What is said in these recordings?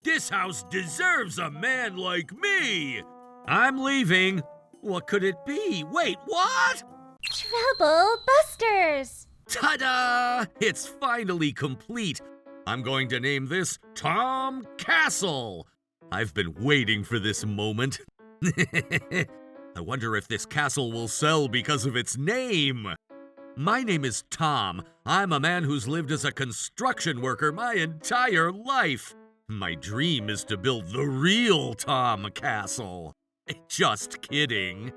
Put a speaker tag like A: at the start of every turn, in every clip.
A: This house deserves a man like me. I'm leaving. What could it be? Wait, what?
B: Trouble Busters!
A: Ta-da! It's finally complete. I'm going to name this Tom Castle. I've been waiting for this moment. I wonder if this castle will sell because of its name. My name is Tom. I'm a man who's lived as a construction worker my entire life. My dream is to build the real Tom Castle. Just kidding.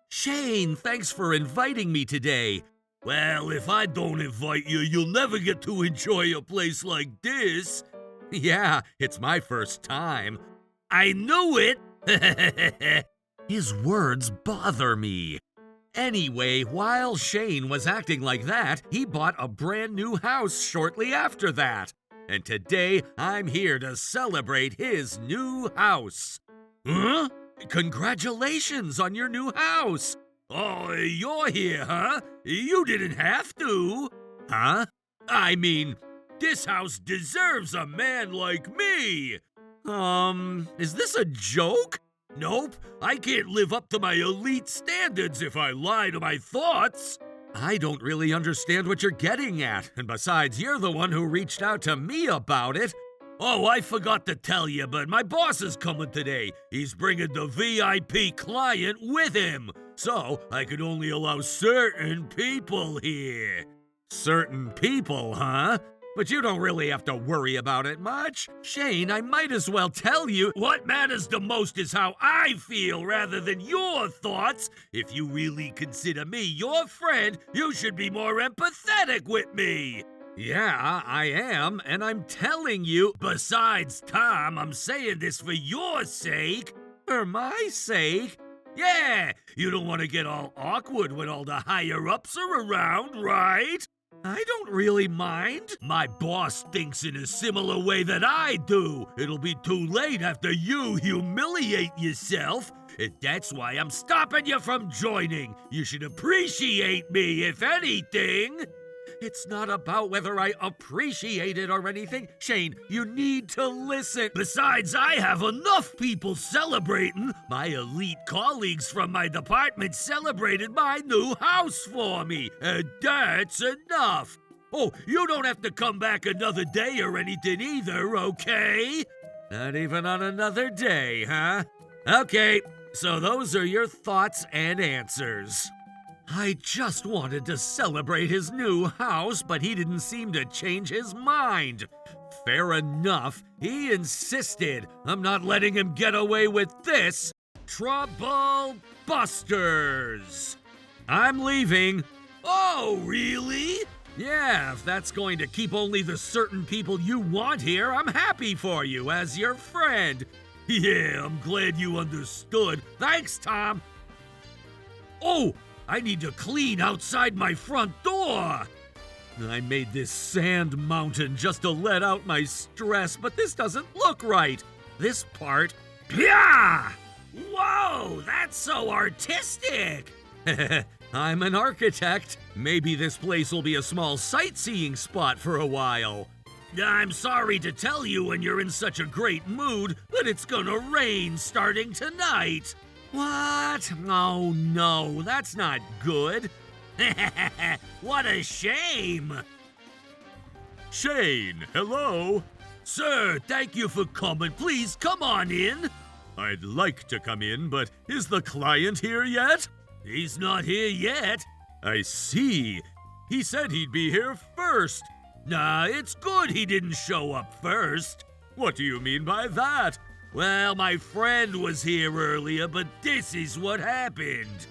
A: Shane, thanks for inviting me today. Well, if I don't invite you, you'll never get to enjoy a place like this. Yeah, it's my first time. I knew it! His words bother me. Anyway, while Shane was acting like that, he bought a brand new house shortly after that. And today, I'm here to celebrate his new house. Huh? Congratulations on your new house! Oh, you're here, huh? You didn't have to. Huh? I mean, this house deserves a man like me. Is this a joke? Nope, I can't live up to my elite standards if I lie to my thoughts. I don't really understand what you're getting at, and besides, you're the one who reached out to me about it. Oh, I forgot to tell you, but my boss is coming today. He's bringing the VIP client with him, so I could only allow certain people here. Certain people, huh? But you don't really have to worry about it much. Shane, I might as well tell you, what matters the most is how I feel rather than your thoughts. If you really consider me your friend, you should be more empathetic with me. Yeah, I am, and I'm telling you. Besides, Tom, I'm saying this for your sake. For my sake? Yeah, you don't want to get all awkward when all the higher-ups are around, right? I don't really mind. My boss thinks in a similar way that I do. It'll be too late after you humiliate yourself. And that's why I'm stopping you from joining. You should appreciate me, if anything. It's not about whether I appreciate it or anything. Shane, you need to listen. Besides, I have enough people celebrating. My elite colleagues from my department celebrated my new house for me, and that's enough. Oh, you don't have to come back another day or anything either, okay? Not even on another day, huh? Okay, so those are your thoughts and answers. I just wanted to celebrate his new house, but he didn't seem to change his mind. Fair enough, he insisted. I'm not letting him get away with this. Trouble Busters! I'm leaving. Oh, really? Yeah, if that's going to keep only the certain people you want here, I'm happy for you as your friend. Yeah, I'm glad you understood. Thanks, Tom. Oh! I need to clean outside my front door. I made this sand mountain just to let out my stress, but this doesn't look right. This part, yeah! Whoa, that's so artistic. I'm an architect. Maybe this place will be a small sightseeing spot for a while. I'm sorry to tell you when you're in such a great mood, but it's gonna rain starting tonight. What? Oh no, that's not good. What a shame. Shane, hello. Sir, thank you for coming. Please come on in. I'd like to come in, but is the client here yet? He's not here yet. I see. He said he'd be here first. Nah, it's good he didn't show up first. What do you mean by that? Well, my friend was here earlier, but this is what happened.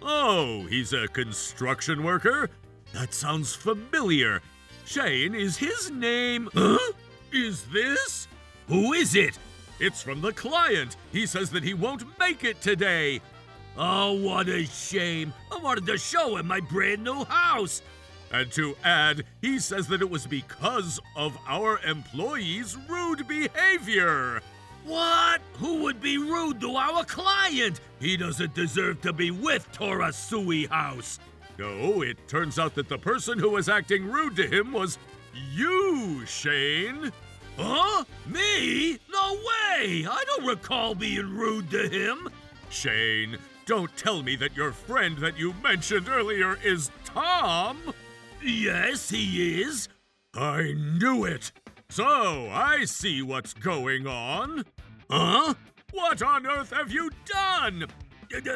A: Oh, he's a construction worker? That sounds familiar. Shane, is his name... Huh? Is this? Who is it? It's from the client. He says that he won't make it today. Oh, what a shame. I wanted to show him my brand new house. And to add, he says that it was because of our employees' rude behavior. What? Who would be rude to our client? He doesn't deserve to be with Torasui House. No, it turns out that the person who was acting rude to him was you, Shane. Huh? Me? No way! I don't recall being rude to him. Shane, don't tell me that your friend that you mentioned earlier is Tom. Yes, he is. I knew it. So, I see what's going on. Huh? What on earth have you done?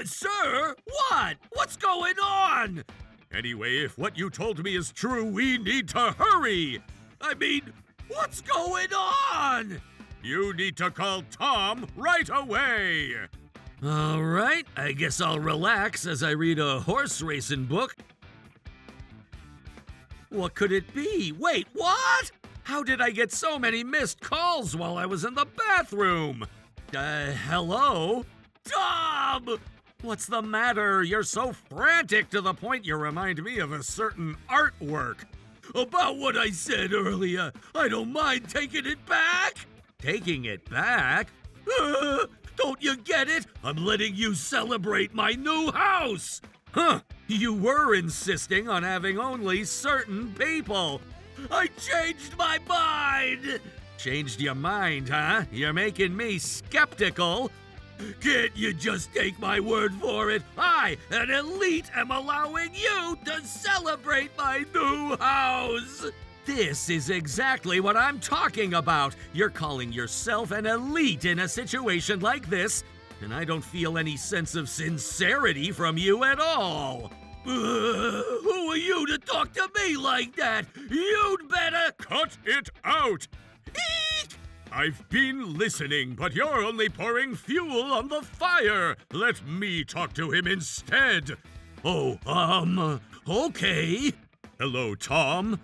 A: Sir, what? What's going on? Anyway, if what you told me is true, we need to hurry. I mean, what's going on? You need to call Tom right away. All right, I guess I'll relax as I read a horse racing book. What could it be? Wait, what? How did I get so many missed calls while I was in the bathroom? Hello? Tom! What's the matter? You're so frantic to the point you remind me of a certain artwork. About what I said earlier, I don't mind taking it back. Taking it back? Don't you get it? I'm letting you celebrate my new house. Huh, you were insisting on having only certain people. I changed my mind. Changed your mind, huh? You're making me skeptical. Can't you just take my word for it? I, an elite, am allowing you to celebrate my new house. This is exactly what I'm talking about. You're calling yourself an elite in a situation like this, and I don't feel any sense of sincerity from you at all. Who are you to talk to me like that? You'd better cut it out. Eek! I've been listening, but you're only pouring fuel on the fire. Let me talk to him instead. Okay. Hello, Tom.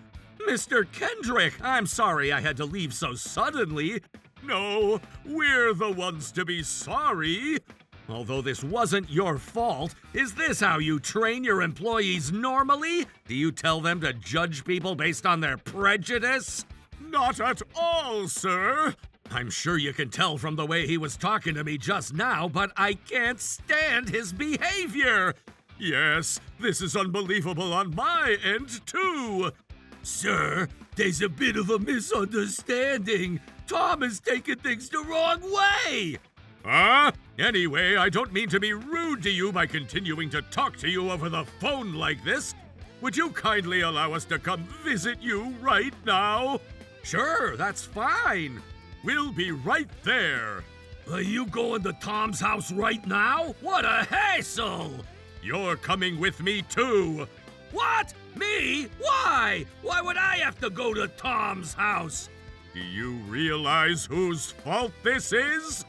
A: Mr. Kendrick, I'm sorry I had to leave so suddenly. No, we're the ones to be sorry. Although this wasn't your fault, is this how you train your employees normally? Do you tell them to judge people based on their prejudice? Not at all, sir. I'm sure you can tell from the way he was talking to me just now, but I can't stand his behavior. Yes, this is unbelievable on my end, too. Sir, there's a bit of a misunderstanding. Tom is taking things the wrong way. Huh? Anyway, I don't mean to be rude to you by continuing to talk to you over the phone like this. Would you kindly allow us to come visit you right now? Sure, that's fine. We'll be right there. Are you going to Tom's house right now? What a hassle! You're coming with me too. What? Me? Why? Why would I have to go to Tom's house? Do you realize whose fault this is?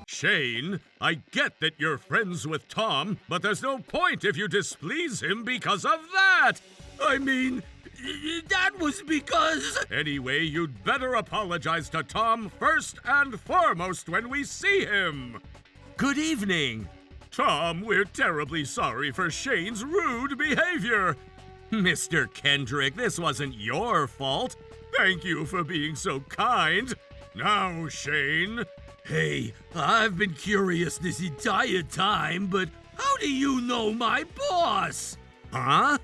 A: Shane, I get that you're friends with Tom, but there's no point if you displease him because of that. I mean, that was because... Anyway, you'd better apologize to Tom first and foremost when we see him. Good evening. Tom, we're terribly sorry for Shane's rude behavior. Mr. Kendrick, this wasn't your fault. Thank you for being so kind. Now, Shane. Hey, I've been curious this entire time, but how do you know my boss? Huh?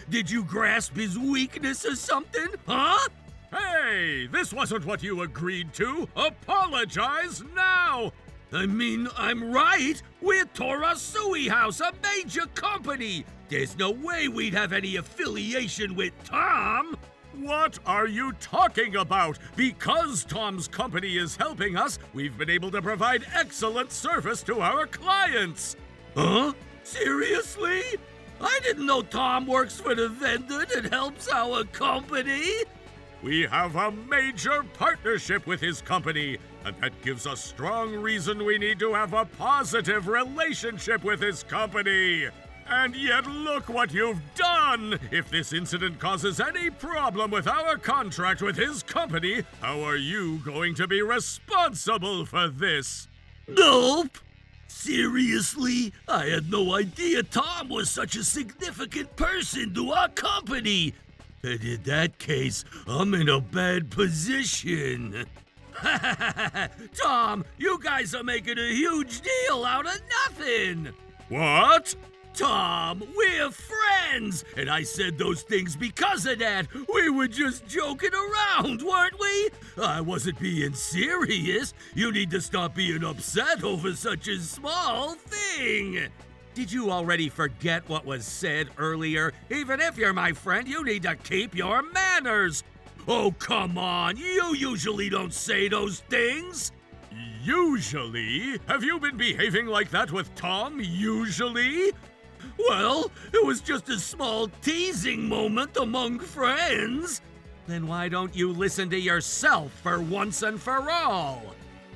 A: Did you grasp his weakness or something? Huh? Hey, this wasn't what you agreed to. Apologize now. I mean, I'm right. We're Torasui House, a major company. There's no way we'd have any affiliation with Tom. What are you talking about? Because Tom's company is helping us, we've been able to provide excellent service to our clients. Huh? Seriously? I didn't know Tom works for the vendor that helps our company. We have a major partnership with his company, and that gives us strong reason we need to have a positive relationship with his company. And yet look what you've done! If this incident causes any problem with our contract with his company, how are you going to be responsible for this? Nope! Seriously? I had no idea Tom was such a significant person to our company. And in that case, I'm in a bad position. Tom, you guys are making a huge deal out of nothing! What? Tom, we're friends! And I said those things because of that. We were just joking around, weren't we? I wasn't being serious. You need to stop being upset over such a small thing. Did you already forget what was said earlier? Even if you're my friend, you need to keep your manners. Oh, come on. You usually don't say those things. Usually? Have you been behaving like that with Tom usually? Well, it was just a small teasing moment among friends. Then why don't you listen to yourself for once and for all?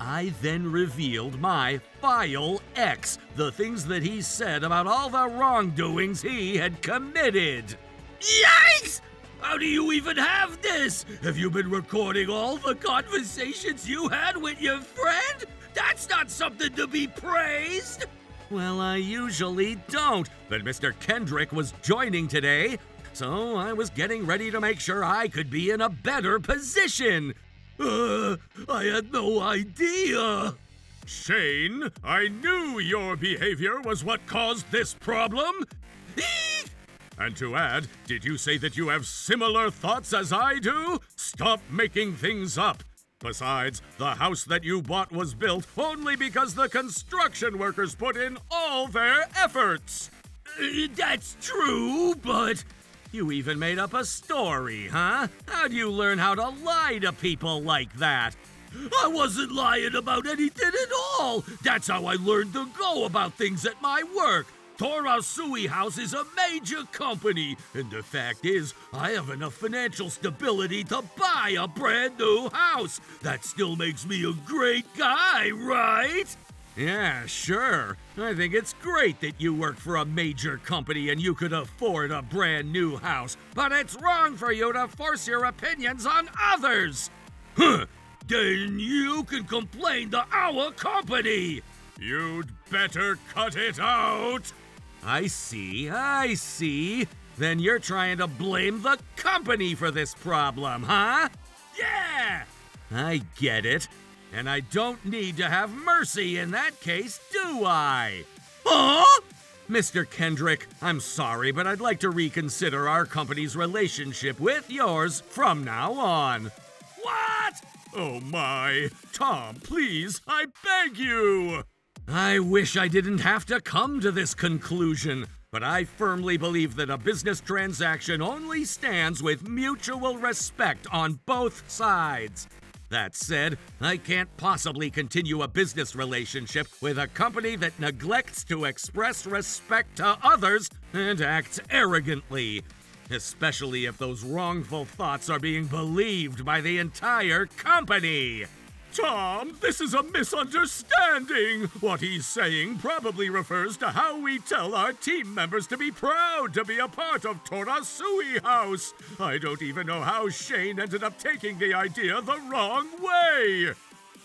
A: I then revealed my File X, the things that he said about all the wrongdoings he had committed. Yikes! How do you even have this? Have you been recording all the conversations you had with your friend? That's not something to be praised. Well, I usually don't, but Mr. Kendrick was joining today, so I was getting ready to make sure I could be in a better position. I had no idea. Shane, I knew your behavior was what caused this problem. And to add, did you say that you have similar thoughts as I do? Stop making things up. Besides, the house that you bought was built only because the construction workers put in all their efforts. That's true, but you even made up a story, huh? How'd you learn how to lie to people like that? I wasn't lying about anything at all. That's how I learned to go about things at my work. Torasui House is a major company, and the fact is, I have enough financial stability to buy a brand new house. That still makes me a great guy, right? Yeah, sure. I think it's great that you work for a major company and you could afford a brand new house, but it's wrong for you to force your opinions on others. Huh, then you can complain to our company. You'd better cut it out. I see. Then you're trying to blame the company for this problem, huh? Yeah! I get it. And I don't need to have mercy in that case, do I? Huh? Mr. Kendrick, I'm sorry, but I'd like to reconsider our company's relationship with yours from now on. What? Oh my. Tom, please, I beg you. I wish I didn't have to come to this conclusion, but I firmly believe that a business transaction only stands with mutual respect on both sides. That said, I can't possibly continue a business relationship with a company that neglects to express respect to others and acts arrogantly, especially if those wrongful thoughts are being believed by the entire company. Tom, this is a misunderstanding. What he's saying probably refers to how we tell our team members to be proud to be a part of Torasui House. I don't even know how Shane ended up taking the idea the wrong way.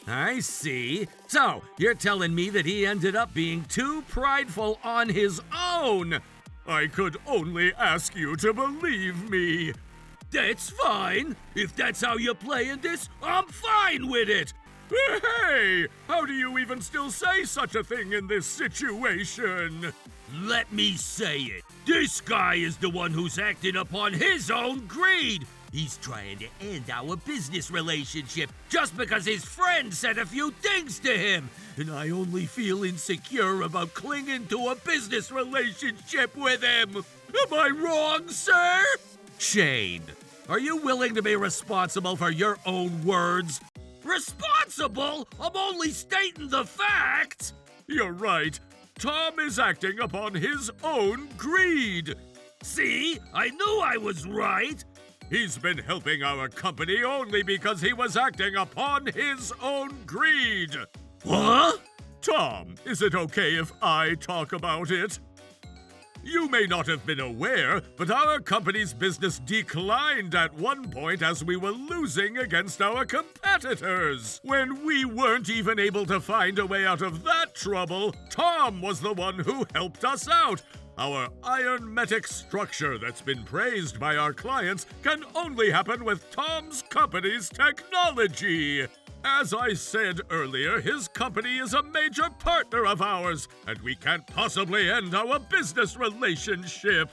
A: I see. So, you're telling me that he ended up being too prideful on his own. I could only ask you to believe me. That's fine. If that's how you're playing this, I'm fine with it. Hey! How do you even still say such a thing in this situation? Let me say it. This guy is the one who's acting upon his own greed. He's trying to end our business relationship just because his friend said a few things to him. And I only feel insecure about clinging to a business relationship with him. Am I wrong, sir? Shane, are you willing to be responsible for your own words? Responsible? I'm only stating the facts. You're right. Tom is acting upon his own greed. See? I knew I was right. He's been helping our company only because he was acting upon his own greed. What? Tom, is it okay if I talk about it? You may not have been aware, but our company's business declined at one point as we were losing against our competitors. When we weren't even able to find a way out of that trouble, Tom was the one who helped us out. Our ironmetic structure that's been praised by our clients can only happen with Tom's company's technology. As I said earlier, his company is a major partner of ours, and we can't possibly end our business relationship.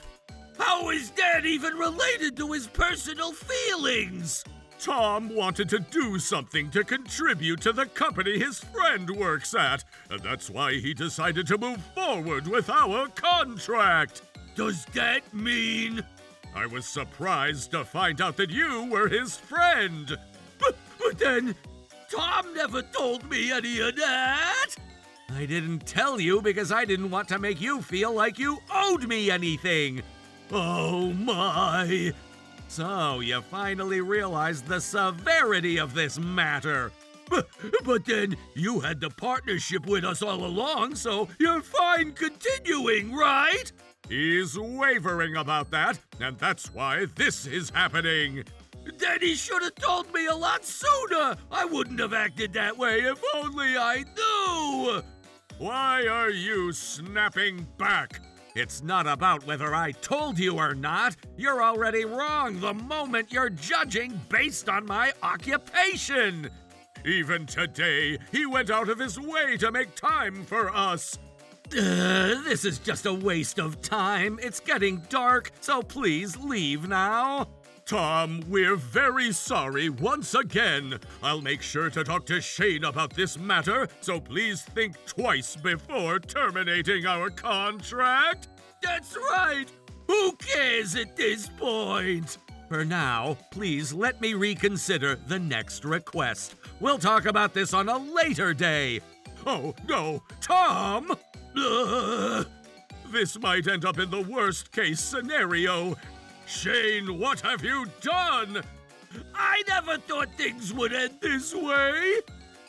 A: How is that even related to his personal feelings? Tom wanted to do something to contribute to the company his friend works at, and that's why he decided to move forward with our contract. Does that mean? I was surprised to find out that you were his friend. But then, Tom never told me any of that. I didn't tell you because I didn't want to make you feel like you owed me anything. Oh my! So you finally realized the severity of this matter. But then you had the partnership with us all along, so you're fine continuing, right? He's wavering about that, and that's why this is happening. Then he should have told me a lot sooner. I wouldn't have acted that way if only I knew. Why are you snapping back? It's not about whether I told you or not. You're already wrong the moment you're judging based on my occupation. Even today, he went out of his way to make time for us. This is just a waste of time. It's getting dark, so please leave now. Tom, we're very sorry once again. I'll make sure to talk to Shane about this matter, so please think twice before terminating our contract. That's right. Who cares at this point? For now, please let me reconsider the next request. We'll talk about this on a later day. Oh, no, Tom! This might end up in the worst-case scenario. Shane, what have you done? I never thought things would end this way.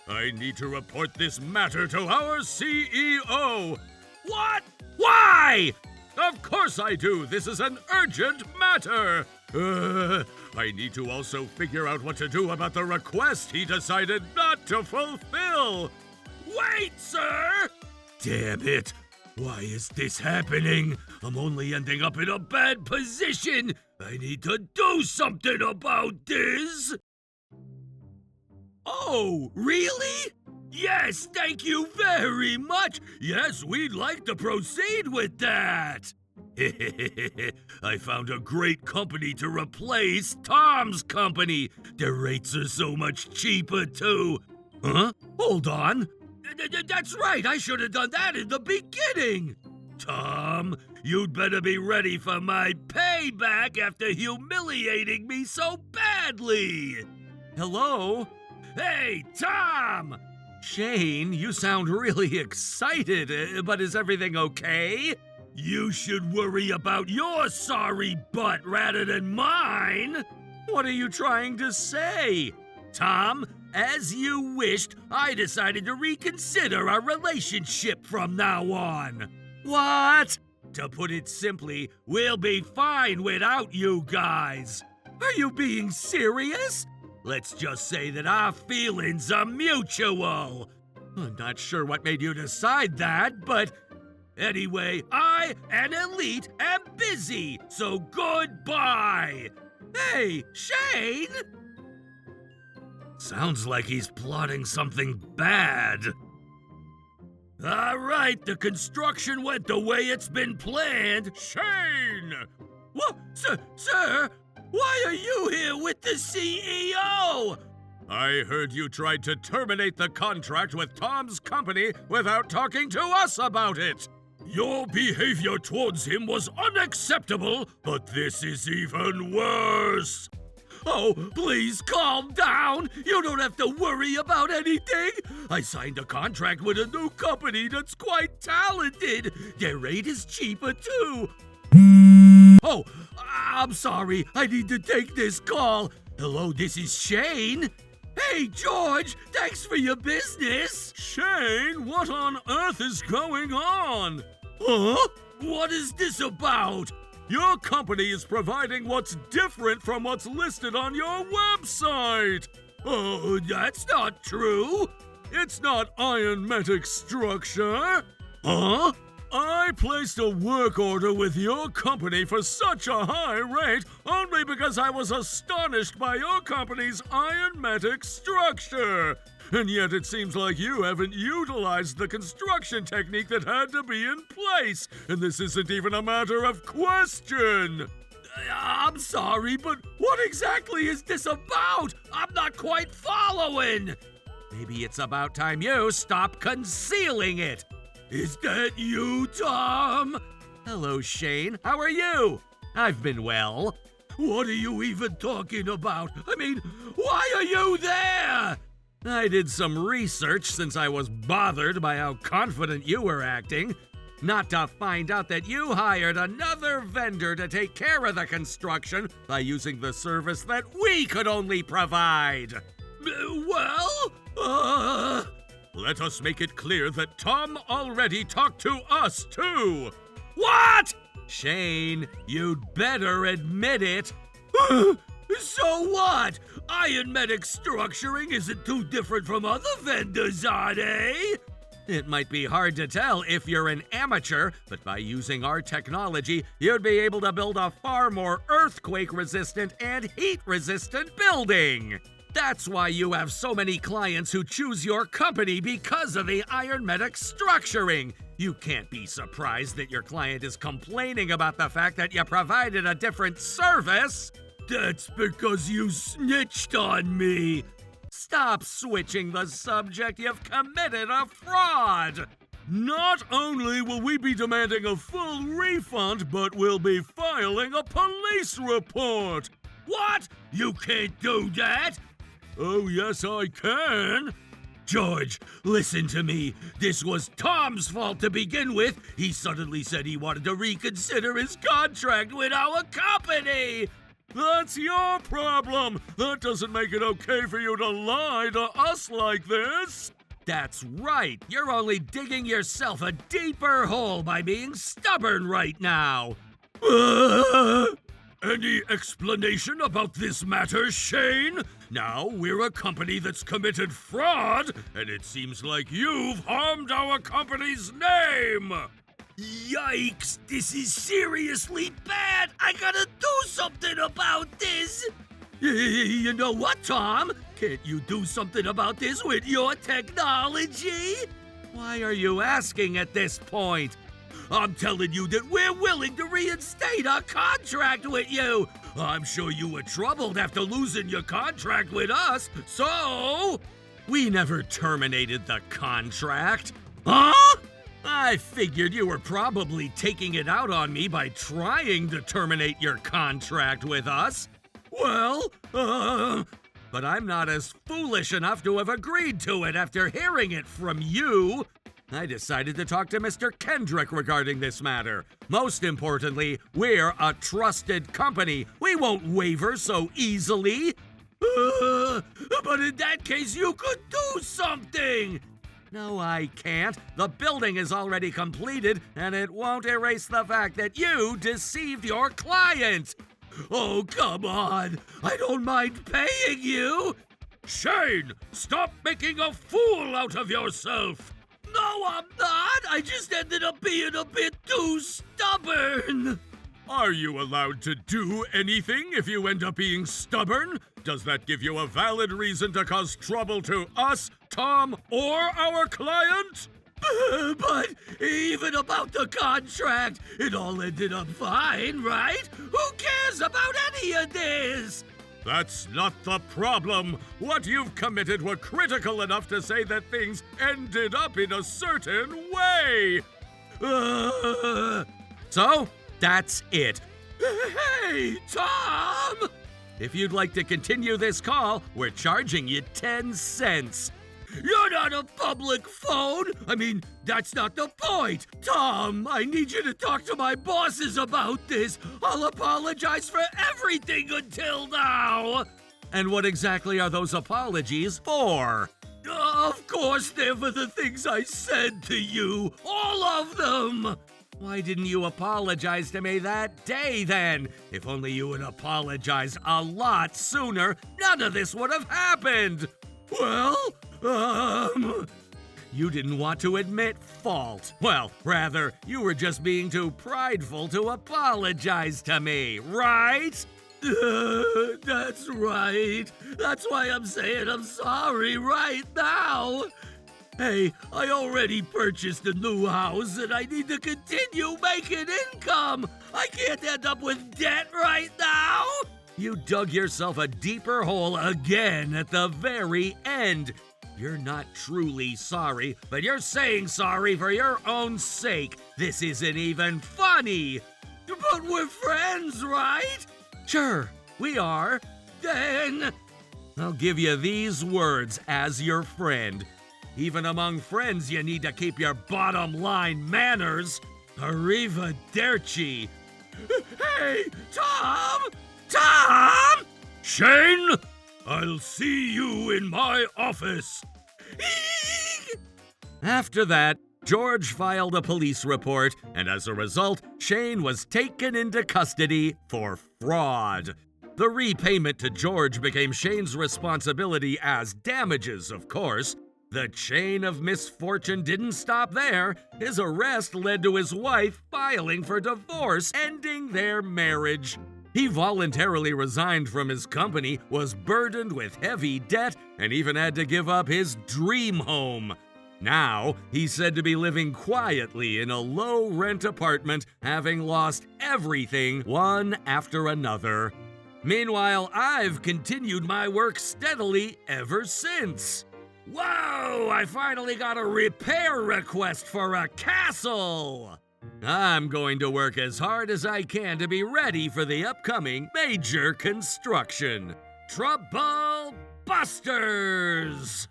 A: I need to report this matter to our CEO. What? Why? Of course I do. This is an urgent matter. I need to also figure out what to do about the request he decided not to fulfill. Wait, sir! Damn it. Why is this happening? I'm only ending up in a bad position. I need to do something about this. Oh, really? Yes, thank you very much. Yes, we'd like to proceed with that. I found a great company to replace Tom's company. Their rates are so much cheaper, too. Huh? Hold on. That's right, I should have done that in the beginning. Tom, you'd better be ready for my payback after humiliating me so badly. Hello? Hey, Tom! Shane, you sound really excited, but is everything okay? You should worry about your sorry butt rather than mine. What are you trying to say? Tom, as you wished, I decided to reconsider our relationship from now on. What? To put it simply, we'll be fine without you guys. Are you being serious? Let's just say that our feelings are mutual. I'm not sure what made you decide that, but anyway, I, an elite, am busy, so goodbye. Hey, Shane! Sounds like he's plotting something bad. All right, the construction went the way it's been planned. Shane! What? Sir? Why are you here with the CEO? I heard you tried to terminate the contract with Tom's company without talking to us about it. Your behavior towards him was unacceptable, but this is even worse. Oh, please calm down. You don't have to worry about anything. I signed a contract with a new company that's quite talented. Their rate is cheaper, too. Oh, I'm sorry. I need to take this call. Hello, this is Shane. Hey, George, thanks for your business. Shane, what on earth is going on? Huh? What is this about? Your company is providing what's different from what's listed on your website. Oh, that's not true. It's not ironmetic structure. Huh? I placed a work order with your company for such a high rate only because I was astonished by your company's ironmetic structure. And yet it seems like you haven't utilized the construction technique that had to be in place, and this isn't even a matter of question. I'm sorry, but what exactly is this about? I'm not quite following. Maybe it's about time you stop concealing it. Is that you, Tom? Hello, Shane. How are you? I've been well. What are you even talking about? I mean, why are you there? I did some research since I was bothered by how confident you were acting. Not to find out that you hired another vendor to take care of the construction by using the service that we could only provide. Let us make it clear that Tom already talked to us, too. What? Shane, you'd better admit it. So what? Ironmetic structuring isn't too different from other vendors, are they? It might be hard to tell if you're an amateur, but by using our technology, you'd be able to build a far more earthquake-resistant and heat-resistant building. That's why you have so many clients who choose your company because of the ironmetic structuring. You can't be surprised that your client is complaining about the fact that you provided a different service. That's because you snitched on me. Stop switching the subject. You've committed a fraud. Not only will we be demanding a full refund, but we'll be filing a police report. What? You can't do that? Oh, yes, I can. George, listen to me. This was Tom's fault to begin with. He suddenly said he wanted to reconsider his contract with our company. That's your problem. That doesn't make it okay for you to lie to us like this. That's right. You're only digging yourself a deeper hole by being stubborn right now. Any explanation about this matter, Shane? Now we're a company that's committed fraud, and it seems like you've harmed our company's name. Yikes, this is seriously bad. I gotta do something about this. You know what, Tom? Can't you do something about this with your technology? Why are you asking at this point? I'm telling you that we're willing to reinstate our contract with you. I'm sure you were troubled after losing your contract with us, so... We never terminated the contract. Huh? I figured you were probably taking it out on me by trying to terminate your contract with us. Well, but I'm not as foolish enough to have agreed to it after hearing it from you. I decided to talk to Mr. Kendrick regarding this matter. Most importantly, we're a trusted company. We won't waver so easily. But in that case, you could do something. No, I can't. The building is already completed, and it won't erase the fact that you deceived your client. Oh, come on. I don't mind paying you. Shane, stop making a fool out of yourself. No, I'm not. I just ended up being a bit too stubborn. Are you allowed to do anything if you end up being stubborn? Does that give you a valid reason to cause trouble to us, Tom, or our client? But even about the contract, it all ended up fine, right? Who cares about any of this? That's not the problem. What you've committed were critical enough to say that things ended up in a certain way. So, that's it. Hey, Tom! If you'd like to continue this call, we're charging you 10 cents. You're not a public phone. I mean, that's not the point. Tom, I need you to talk to my bosses about this. I'll apologize for everything until now. And what exactly are those apologies for? Of course, they're for the things I said to you. All of them. Why didn't you apologize to me that day then? If only you had apologized a lot sooner, none of this would have happened. Well, You didn't want to admit fault. Well, rather, you were just being too prideful to apologize to me, right? That's right. That's why I'm saying I'm sorry right now. Hey, I already purchased a new house and I need to continue making income. I can't end up with debt right now. You dug yourself a deeper hole again at the very end. You're not truly sorry, but you're saying sorry for your own sake. This isn't even funny. But we're friends, right? Sure, we are. Then I'll give you these words as your friend. Even among friends, you need to keep your bottom line manners. Arrivederci. Hey, Tom! Tom! Shane, I'll see you in my office. After that, George filed a police report, and as a result, Shane was taken into custody for fraud. The repayment to George became Shane's responsibility as damages, of course. The chain of misfortune didn't stop there. His arrest led to his wife filing for divorce, ending their marriage. He voluntarily resigned from his company, was burdened with heavy debt, and even had to give up his dream home. Now, he's said to be living quietly in a low-rent apartment, having lost everything one after another. Meanwhile, I've continued my work steadily ever since. Whoa! I finally got a repair request for a castle! I'm going to work as hard as I can to be ready for the upcoming major construction. Trouble Busters!